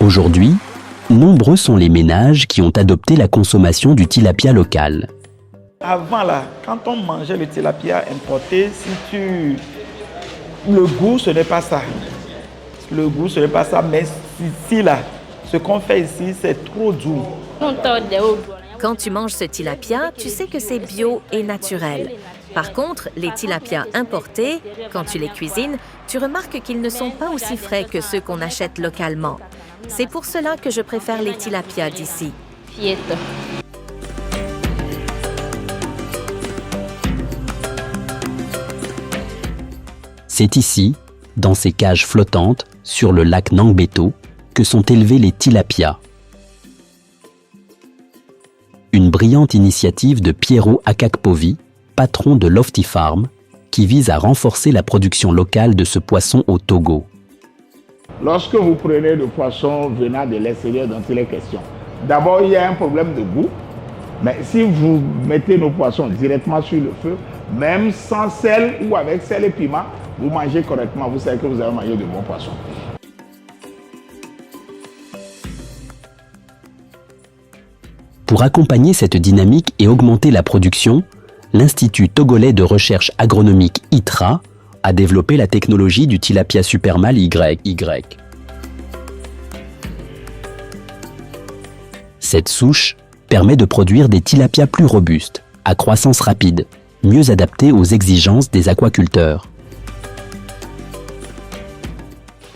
Aujourd'hui, nombreux sont les ménages qui ont adopté la consommation du tilapia local. Avant là, quand on mangeait le tilapia importé, le goût ce n'est pas ça. Le goût ce n'est pas ça, mais ici là, ce qu'on fait ici, c'est trop doux. Quand tu manges ce tilapia, tu sais que c'est bio et naturel. Par contre, les tilapias importés, quand tu les cuisines, tu remarques qu'ils ne sont pas aussi frais que ceux qu'on achète localement. C'est pour cela que je préfère les tilapias d'ici. C'est ici, dans ces cages flottantes, sur le lac Nangbeto, que sont élevés les tilapias. Une brillante initiative de Piero Akakpovi, patron de Lofty Farm, qui vise à renforcer la production locale de ce poisson au Togo. Lorsque vous prenez le poisson venant de l'extérieur dont il est question, d'abord il y a un problème de goût, mais si vous mettez nos poissons directement sur le feu, même sans sel ou avec sel et piment, vous mangez correctement, vous savez que vous avez mangé de bons poissons. Pour accompagner cette dynamique et augmenter la production, l'Institut togolais de recherche agronomique ITRA a développé la technologie du tilapia supermale YY. Cette souche permet de produire des tilapias plus robustes, à croissance rapide, mieux adaptés aux exigences des aquaculteurs.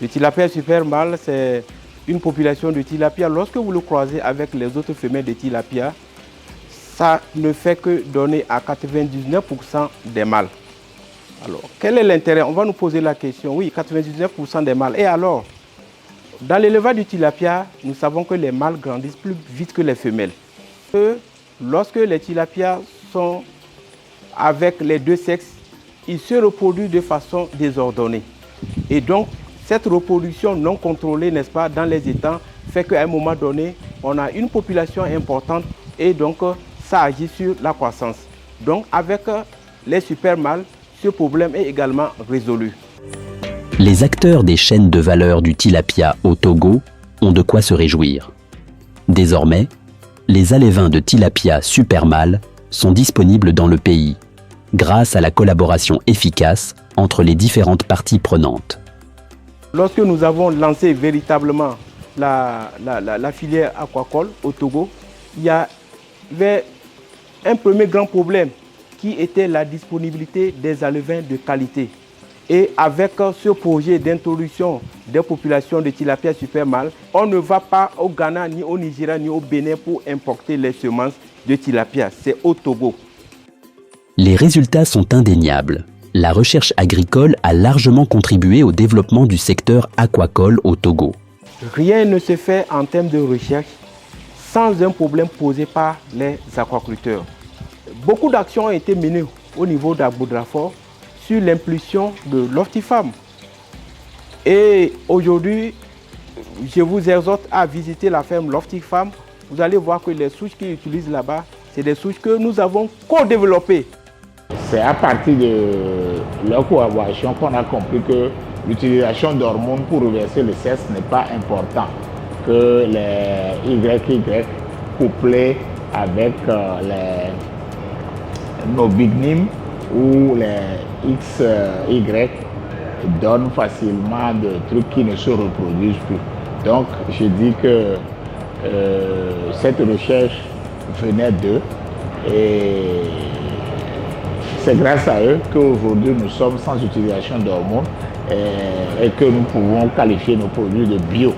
Le tilapia supermale, c'est une population de tilapia. Lorsque vous le croisez avec les autres femelles de tilapia, ça ne fait que donner à 99% des mâles. Alors, quel est l'intérêt? On va nous poser la question. Oui, 99% des mâles. Et alors, dans l'élevage du tilapia, nous savons que les mâles grandissent plus vite que les femelles. Lorsque les tilapias sont avec les deux sexes, ils se reproduisent de façon désordonnée. Et donc, cette reproduction non contrôlée, n'est-ce pas, dans les étangs, fait qu'à un moment donné, on a une population importante et donc ça agit sur la croissance. Donc, avec les super mâles, ce problème est également résolu. Les acteurs des chaînes de valeur du tilapia au Togo ont de quoi se réjouir. Désormais, les alevins de tilapia supermale sont disponibles dans le pays, grâce à la collaboration efficace entre les différentes parties prenantes. Lorsque nous avons lancé véritablement la filière aquacole au Togo, il y avait un premier grand problème qui était la disponibilité des alevins de qualité. Et avec ce projet d'introduction des populations de tilapia supermale, on ne va pas au Ghana, ni au Nigeria, ni au Bénin pour importer les semences de tilapia. C'est au Togo. Les résultats sont indéniables. La recherche agricole a largement contribué au développement du secteur aquacole au Togo. Rien ne se fait en termes de recherche sans un problème posé par les aquaculteurs. Beaucoup d'actions ont été menées au niveau d'Aboudrafort sur l'impulsion de Lofty Farm. Et aujourd'hui, je vous exhorte à visiter la ferme Lofty Farm. Vous allez voir que les souches qu'ils utilisent là-bas, c'est des souches que nous avons co-développées. C'est à partir de leur collaboration qu'on a compris que l'utilisation d'hormones pour reverser le sexe n'est pas important. Que les YY couplés avec nos bignimes ou les XY donnent facilement des trucs qui ne se reproduisent plus. Donc je dis que cette recherche venait d'eux et c'est grâce à eux qu'aujourd'hui nous sommes sans utilisation d'hormones et que nous pouvons qualifier nos produits de bio.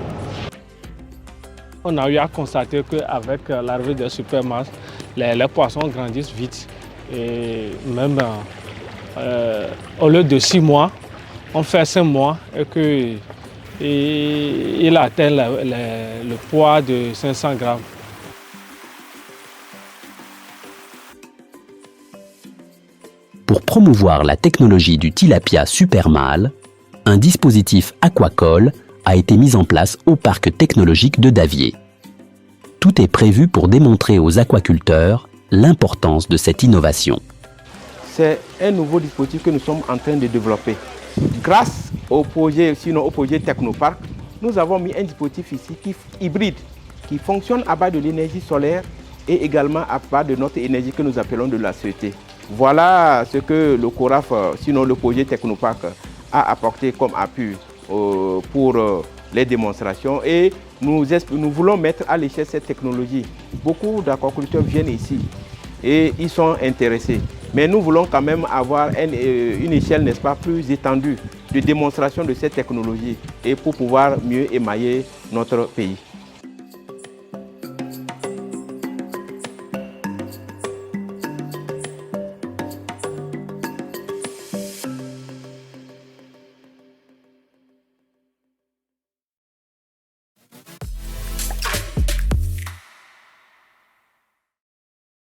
On a eu à constater qu'avec l'arrivée des supermales, les poissons grandissent vite. Et même au lieu de 6 mois, on fait 5 mois et qu'il atteint le poids de 500 grammes. Pour promouvoir la technologie du tilapia supermale, un dispositif aquacole a été mis en place au parc technologique de Davier. Tout est prévu pour démontrer aux aquaculteurs l'importance de cette innovation. C'est un nouveau dispositif que nous sommes en train de développer. Grâce au projet, sinon au projet Technopark, nous avons mis un dispositif ici qui est hybride, qui fonctionne à base de l'énergie solaire et également à base de notre énergie que nous appelons de la CET. Voilà ce que le CORAF, sinon le projet Technopark, a apporté comme appui pour les démonstrations et nous voulons mettre à l'échelle cette technologie. Beaucoup d'aquaculteurs viennent ici et ils sont intéressés. Mais nous voulons quand même avoir une échelle, n'est-ce pas, plus étendue de démonstration de cette technologie et pour pouvoir mieux émailler notre pays.